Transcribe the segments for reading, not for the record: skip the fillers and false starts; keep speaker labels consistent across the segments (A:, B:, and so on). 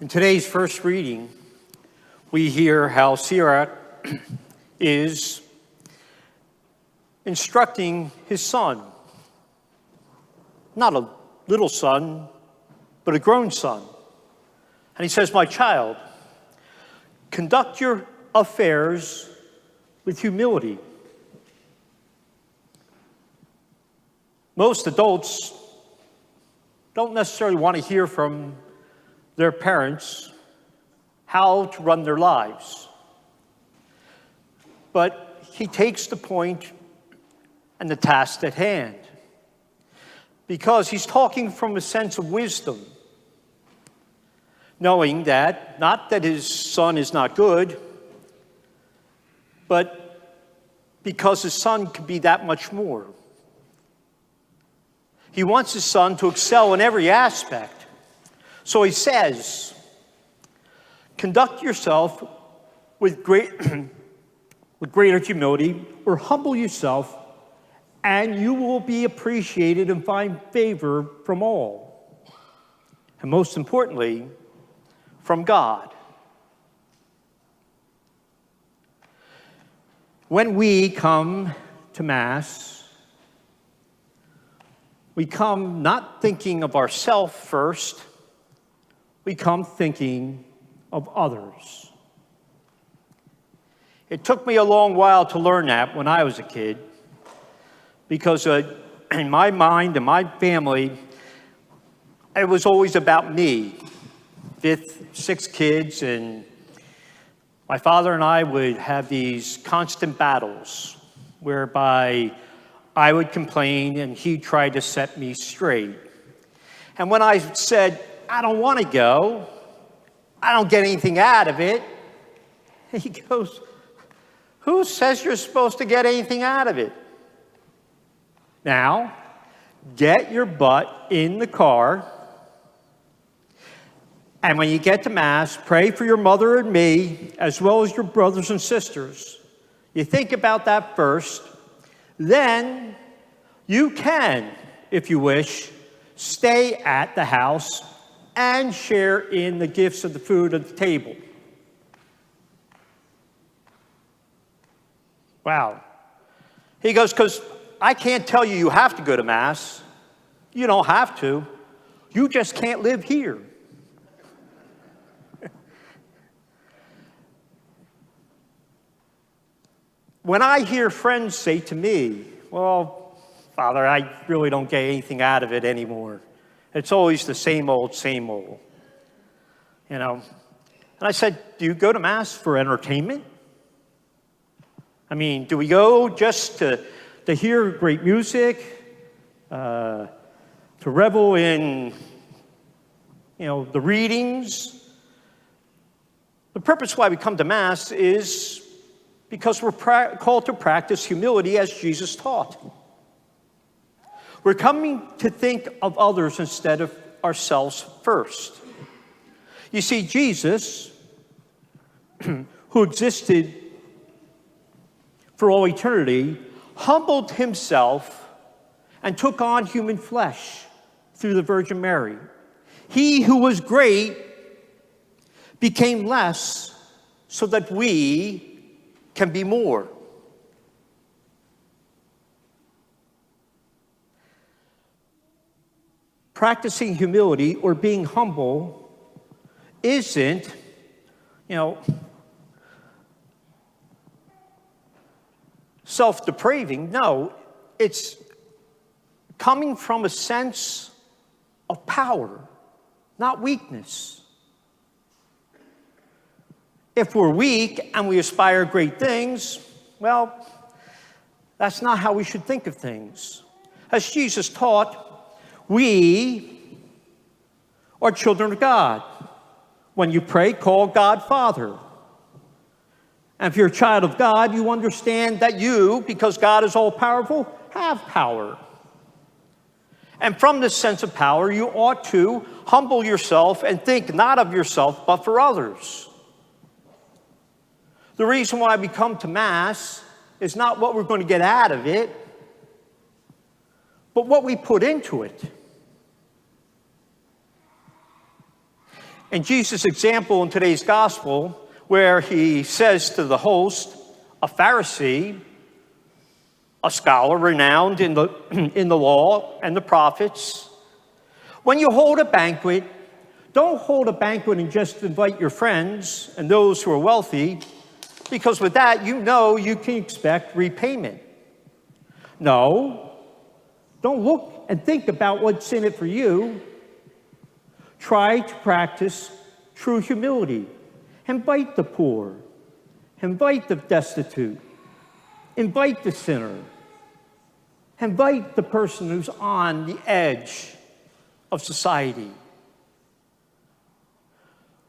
A: In today's first reading, we hear how Sirach is instructing his son. Not a little son, but a grown son. And he says, "My child, conduct your affairs with humility." Most adults don't necessarily want to hear from their parents how to run their lives. But he takes the point and the task at hand, because he's talking from a sense of wisdom, knowing that, not that his son is not good, but because his son could be that much more. He wants his son to excel in every aspect. So he says, conduct yourself with greater humility, or humble yourself, and you will be appreciated and find favor from all. And most importantly, from God. When we come to Mass, we come not thinking of ourselves first, we come thinking of others. It took me a long while to learn that when I was a kid, because in my mind and my family, it was always about me. Six kids, and my father and I would have these constant battles whereby I would complain and he tried to set me straight. And when I said, I don't want to go, I don't get anything out of it, he goes, who says you're supposed to get anything out of it? Now, get your butt in the car, and when you get to Mass, pray for your mother and me, as well as your brothers and sisters. You think about that first. Then you can, if you wish, stay at the house and share in the gifts of the food at the table. Wow. He goes, because I can't tell you have to go to Mass. You don't have to. You just can't live here. When I hear friends say to me, well, Father, I really don't get anything out of it anymore. It's always the same old, same old. You know? And I said, do you go to Mass for entertainment? I mean, do we go just to hear great music, to revel in, the readings? The purpose why we come to Mass is because we're called to practice humility as Jesus taught. We're coming to think of others instead of ourselves first. You see, Jesus, who existed for all eternity, humbled himself and took on human flesh through the Virgin Mary. He who was great became less so that we can be more. Practicing humility or being humble isn't, self-depraving. No, it's coming from a sense of power, not weakness. If we're weak and we aspire great things, well, that's not how we should think of things. As Jesus taught, we are children of God. When you pray, call God Father. And if you're a child of God, you understand that you, because God is all-powerful, have power. And from this sense of power, you ought to humble yourself and think not of yourself, but for others. The reason why we come to Mass is not what we're going to get out of it, but what we put into it. And Jesus' example in today's gospel, where he says to the host, a Pharisee, a scholar renowned in the law and the prophets, when you hold a banquet, don't hold a banquet and just invite your friends and those who are wealthy, because with that, you know you can expect repayment. No, don't look and think about what's in it for you. Try to practice true humility. Invite the poor. Invite the destitute. Invite the sinner. Invite the person who's on the edge of society.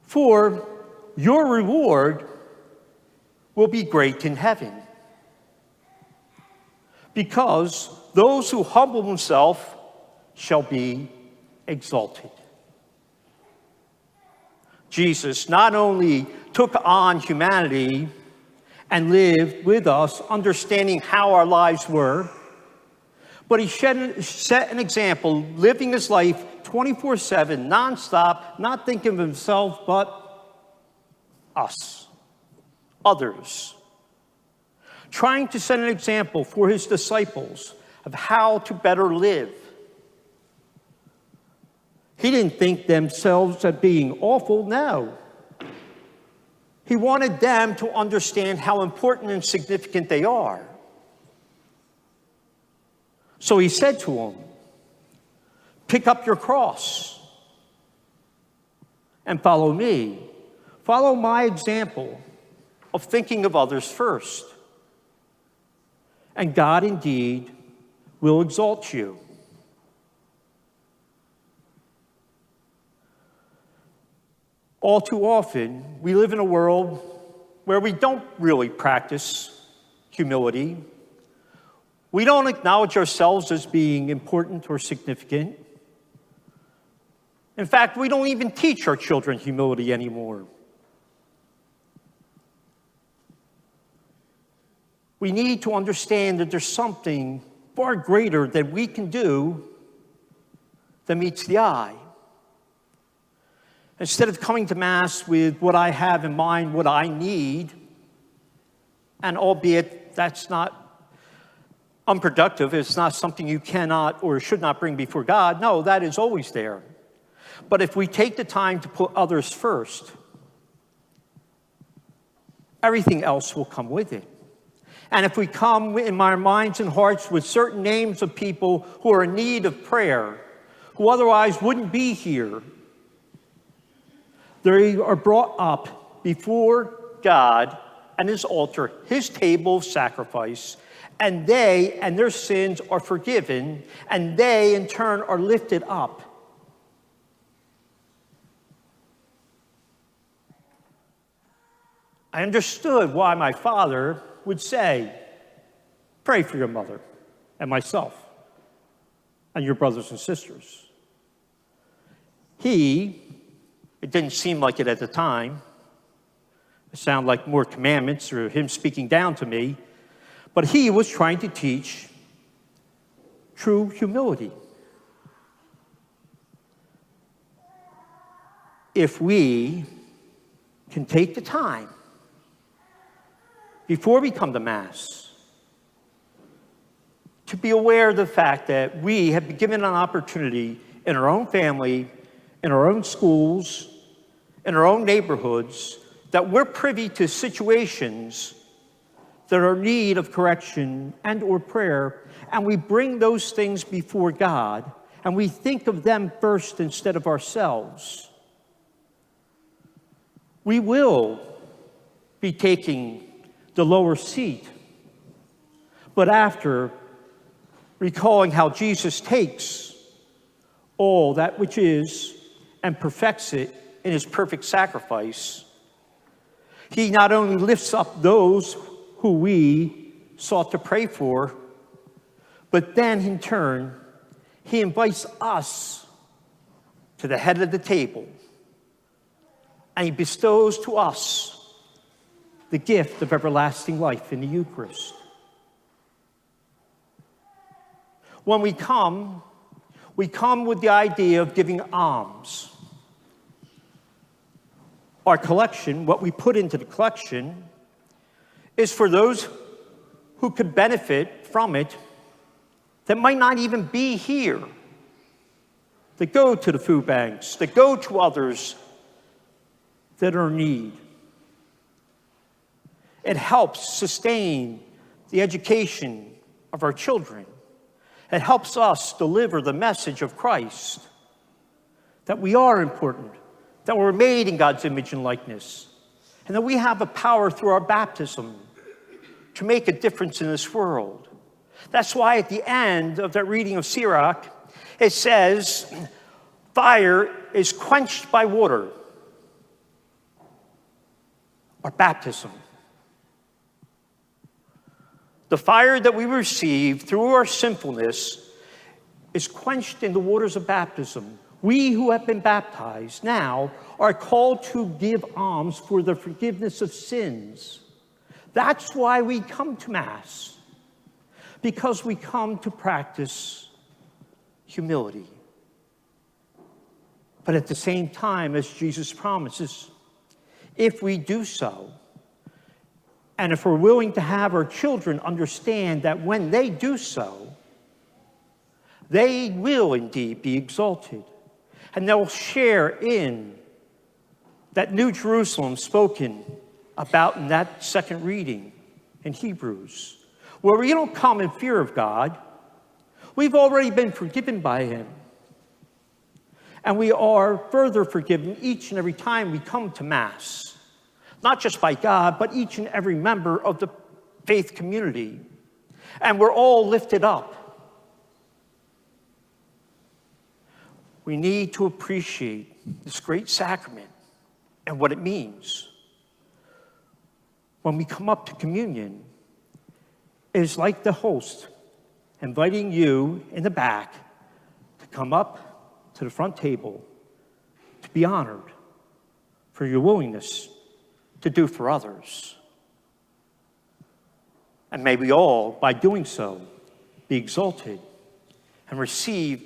A: For your reward will be great in heaven. Because those who humble themselves shall be exalted. Jesus not only took on humanity and lived with us, understanding how our lives were, but he set an example, living his life 24/7, nonstop, not thinking of himself, but us, others. Trying to set an example for his disciples of how to better live. He didn't think themselves as being awful, no. He wanted them to understand how important and significant they are. So he said to them, pick up your cross and follow me. Follow my example of thinking of others first. And God indeed will exalt you. All too often, we live in a world where we don't really practice humility. We don't acknowledge ourselves as being important or significant. In fact, we don't even teach our children humility anymore. We need to understand that there's something far greater that we can do than meets the eye. Instead of coming to Mass with what I have in mind, what I need, and albeit that's not unproductive, it's not something you cannot or should not bring before God. No, that is always there. But if we take the time to put others first, everything else will come with it. And if we come in our minds and hearts with certain names of people who are in need of prayer, who otherwise wouldn't be here, they are brought up before God and his altar, his table of sacrifice, and they and their sins are forgiven, and they in turn are lifted up. I understood why my father would say, pray for your mother and myself and your brothers and sisters. It didn't seem like it at the time. It sounded like more commandments or him speaking down to me. But he was trying to teach true humility. If we can take the time before we come to Mass to be aware of the fact that we have been given an opportunity in our own family, in our own schools, in our own neighborhoods, that we're privy to situations that are in need of correction and or prayer, and we bring those things before God, and we think of them first instead of ourselves, we will be taking the lower seat. But after recalling how Jesus takes all that which is and perfects it in his perfect sacrifice, he not only lifts up those who we sought to pray for, but then in turn, he invites us to the head of the table, and he bestows to us the gift of everlasting life in the Eucharist. When we come with the idea of giving alms. our collection, what we put into the collection, is for those who could benefit from it that might not even be here, that go to the food banks, that go to others that are in need. It helps sustain the education of our children. It helps us deliver the message of Christ, that we are important, that we're made in God's image and likeness, and that we have a power through our baptism to make a difference in this world. That's why at the end of that reading of Sirach, it says, fire is quenched by water. Our baptism. The fire that we receive through our sinfulness is quenched in the waters of baptism. We who have been baptized now are called to give alms for the forgiveness of sins. That's why we come to Mass, because we come to practice humility. But at the same time, as Jesus promises, if we do so, and if we're willing to have our children understand that when they do so, they will indeed be exalted, and they'll share in that New Jerusalem spoken about in that second reading in Hebrews, where we don't come in fear of God. We've already been forgiven by him. And we are further forgiven each and every time we come to Mass, not just by God, but each and every member of the faith community. And we're all lifted up. We need to appreciate this great sacrament and what it means. When we come up to communion, it is like the host inviting you in the back to come up to the front table to be honored for your willingness to do for others. And may we all, by doing so, be exalted and receive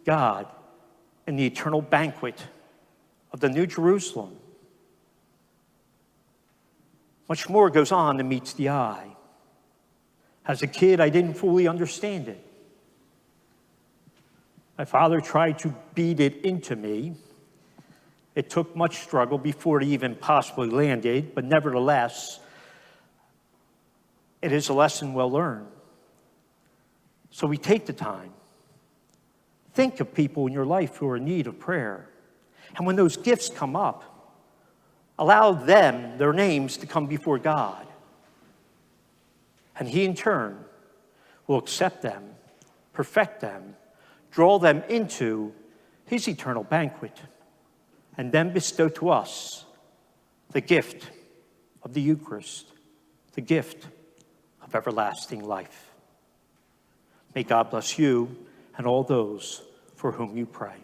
A: God in the eternal banquet of the New Jerusalem. Much more goes on than meets the eye. As a kid, I didn't fully understand it. My father tried to beat it into me. It took much struggle before it even possibly landed, but nevertheless, it is a lesson well learned. So we take the time. Think of people in your life who are in need of prayer. And when those gifts come up, allow them, their names, to come before God. And he, in turn, will accept them, perfect them, draw them into his eternal banquet, and then bestow to us the gift of the Eucharist, the gift of everlasting life. May God bless you and all those for whom you pray.